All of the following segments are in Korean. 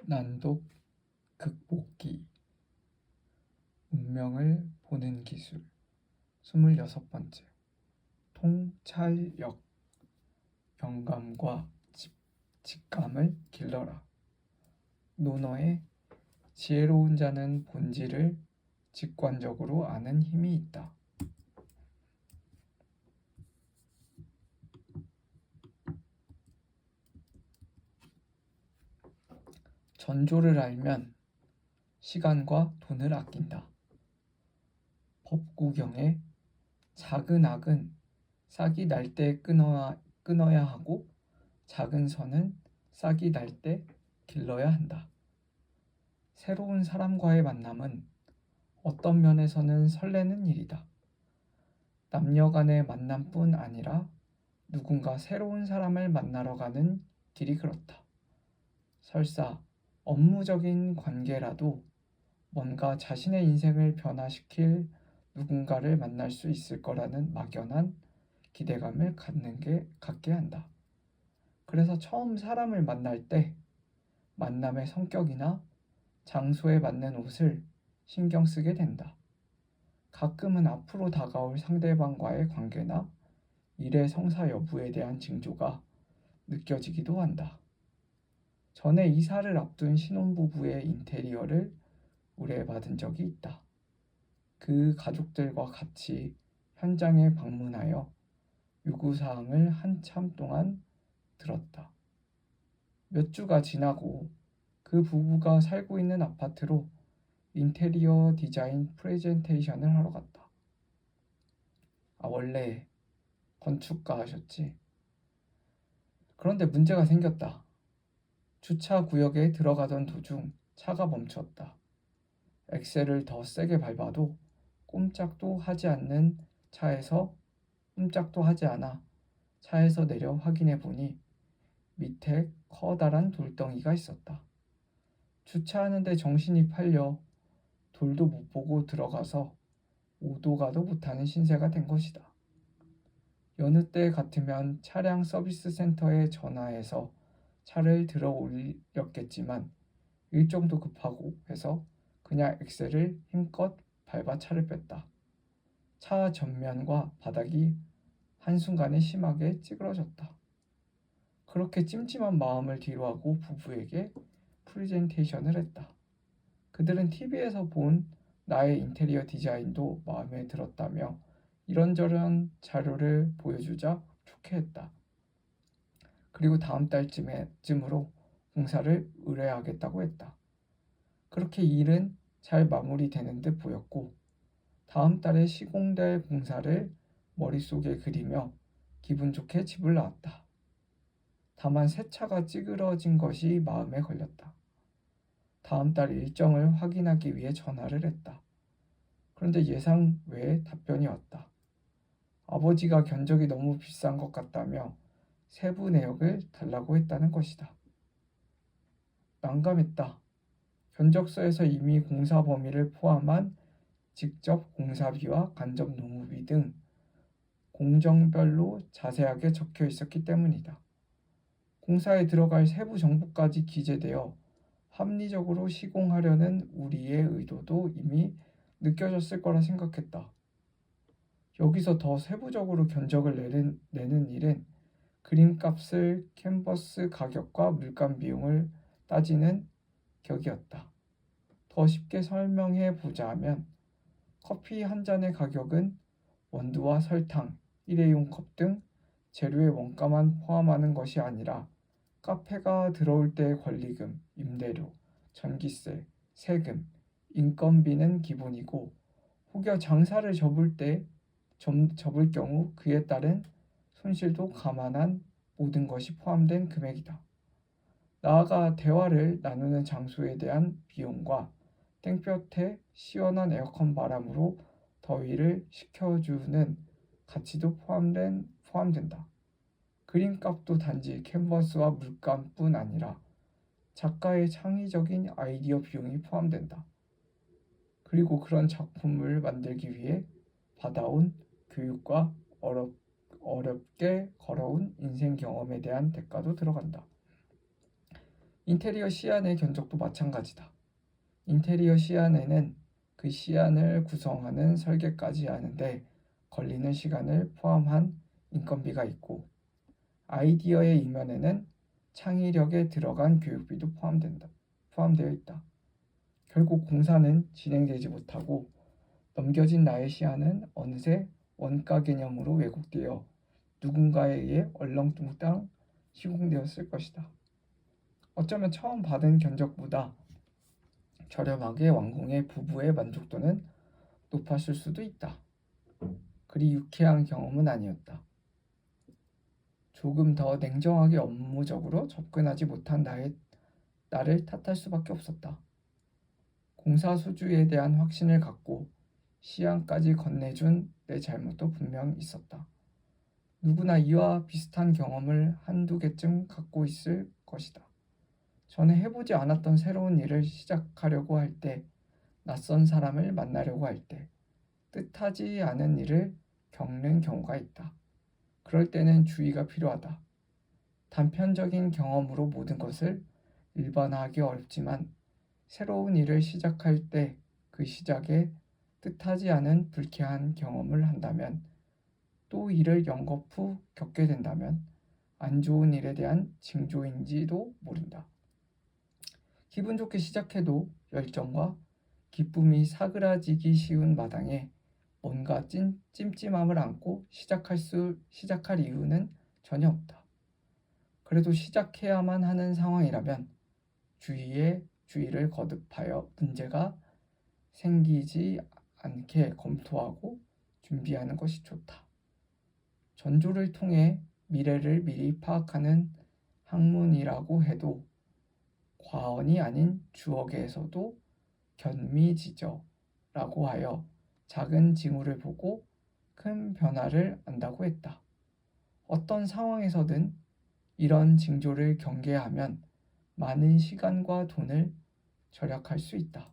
난독 극복기. 운명을 보는 기술. 26번째. 통찰력. 영감과 직감을 길러라. 논어에 지혜로운 자는 본질을 직관적으로 아는 힘이 있다. 전조를 알면 시간과 돈을 아낀다. 법구경에 작은 악은 싹이 날 때 끊어야 하고 작은 선은 싹이 날 때 길러야 한다. 새로운 사람과의 만남은 어떤 면에서는 설레는 일이다. 남녀 간의 만남뿐 아니라 누군가 새로운 사람을 만나러 가는 길이 그렇다. 설사 업무적인 관계라도 뭔가 자신의 인생을 변화시킬 누군가를 만날 수 있을 거라는 막연한 기대감을 갖게 한다. 그래서 처음 사람을 만날 때 만남의 성격이나 장소에 맞는 옷을 신경 쓰게 된다. 가끔은 앞으로 다가올 상대방과의 관계나 일의 성사 여부에 대한 징조가 느껴지기도 한다. 전에 이사를 앞둔 신혼부부의 인테리어를 의뢰받은 적이 있다. 그 가족들과 같이 현장에 방문하여 요구사항을 한참 동안 들었다. 몇 주가 지나고 그 부부가 살고 있는 아파트로 인테리어 디자인 프레젠테이션을 하러 갔다. 원래 건축가 하셨지? 그런데 문제가 생겼다. 주차 구역에 들어가던 도중 차가 멈췄다. 엑셀을 더 세게 밟아도 꼼짝도 하지 않아 차에서 내려 확인해 보니 밑에 커다란 돌덩이가 있었다. 주차하는데 정신이 팔려 돌도 못 보고 들어가서 오도 가도 못하는 신세가 된 것이다. 여느 때 같으면 차량 서비스 센터에 전화해서 차를 들어 올렸겠지만 일정도 급하고 해서 그냥 엑셀을 힘껏 밟아 차를 뺐다. 차 전면과 바닥이 한순간에 심하게 찌그러졌다. 그렇게 찜찜한 마음을 뒤로하고 부부에게 프레젠테이션을 했다. 그들은 TV에서 본 나의 인테리어 디자인도 마음에 들었다며 이런저런 자료를 보여주자 좋게했다. 그리고 다음 달쯤으로 공사를 의뢰하겠다고 했다. 그렇게 일은 잘 마무리되는 듯 보였고 다음 달에 시공될 공사를 머릿속에 그리며 기분 좋게 집을 나왔다. 다만 새 차가 찌그러진 것이 마음에 걸렸다. 다음 달 일정을 확인하기 위해 전화를 했다. 그런데 예상 외의 답변이 왔다. 아버지가 견적이 너무 비싼 것 같다며 세부 내역을 달라고 했다는 것이다. 난감했다. 견적서에서 이미 공사 범위를 포함한 직접 공사비와 간접 노무비 등 공정별로 자세하게 적혀 있었기 때문이다. 공사에 들어갈 세부 정보까지 기재되어 합리적으로 시공하려는 우리의 의도도 이미 느껴졌을 거라 생각했다. 여기서 더 세부적으로 견적을 내는 일은 그림값을 캔버스 가격과 물감 비용을 따지는 격이었다. 더 쉽게 설명해 보자면 커피 한 잔의 가격은 원두와 설탕, 일회용 컵 등 재료의 원가만 포함하는 것이 아니라 카페가 들어올 때의 권리금, 임대료, 전기세, 세금, 인건비는 기본이고 혹여 장사를 접을 경우 그에 따른 손실도 감안한 모든 것이 포함된 금액이다. 나아가 대화를 나누는 장소에 대한 비용과 땡볕에 시원한 에어컨 바람으로 더위를 식혀주는 가치도 포함된다. 그림값도 단지 캔버스와 물감뿐 아니라 작가의 창의적인 아이디어 비용이 포함된다. 그리고 그런 작품을 만들기 위해 받아온 교육과 어렵게 걸어온 인생 경험에 대한 대가도 들어간다. 인테리어 시안의 견적도 마찬가지다. 인테리어 시안에는 그 시안을 구성하는 설계까지 하는데 걸리는 시간을 포함한 인건비가 있고, 아이디어의 이면에는 창의력에 들어간 교육비도 포함되어 있다. 결국 공사는 진행되지 못하고 넘겨진 나의 시안은 어느새 원가 개념으로 왜곡되어 누군가에 의해 얼렁뚱땅 시공되었을 것이다. 어쩌면 처음 받은 견적보다 저렴하게 완공해 부부의 만족도는 높았을 수도 있다. 그리 유쾌한 경험은 아니었다. 조금 더 냉정하게 업무적으로 접근하지 못한 나를 탓할 수밖에 없었다. 공사 수주에 대한 확신을 갖고 시안까지 건네준 내 잘못도 분명 있었다. 누구나 이와 비슷한 경험을 한두 개쯤 갖고 있을 것이다. 전에 해보지 않았던 새로운 일을 시작하려고 할 때, 낯선 사람을 만나려고 할 때, 뜻하지 않은 일을 겪는 경우가 있다. 그럴 때는 주의가 필요하다. 단편적인 경험으로 모든 것을 일반화하기 어렵지만 새로운 일을 시작할 때 그 시작에 뜻하지 않은 불쾌한 경험을 한다면, 또 이를 연거푸 겪게 된다면 안 좋은 일에 대한 징조인지도 모른다. 기분 좋게 시작해도 열정과 기쁨이 사그라지기 쉬운 마당에 뭔가 찜찜함을 안고 시작할 이유는 전혀 없다. 그래도 시작해야만 하는 상황이라면 주의를 거듭하여 문제가 생기지 않게 검토하고 준비하는 것이 좋다. 전조를 통해 미래를 미리 파악하는 학문이라고 해도 과언이 아닌 주어에서도 견미지저라고 하여 작은 징후를 보고 큰 변화를 안다고 했다. 어떤 상황에서든 이런 징조를 경계하면 많은 시간과 돈을 절약할 수 있다.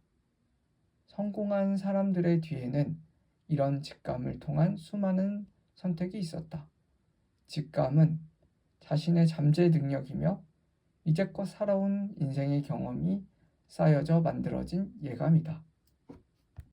성공한 사람들의 뒤에는 이런 직감을 통한 수많은 선택이 있었다. 직감은 자신의 잠재 능력이며 이제껏 살아온 인생의 경험이 쌓여져 만들어진 예감이다.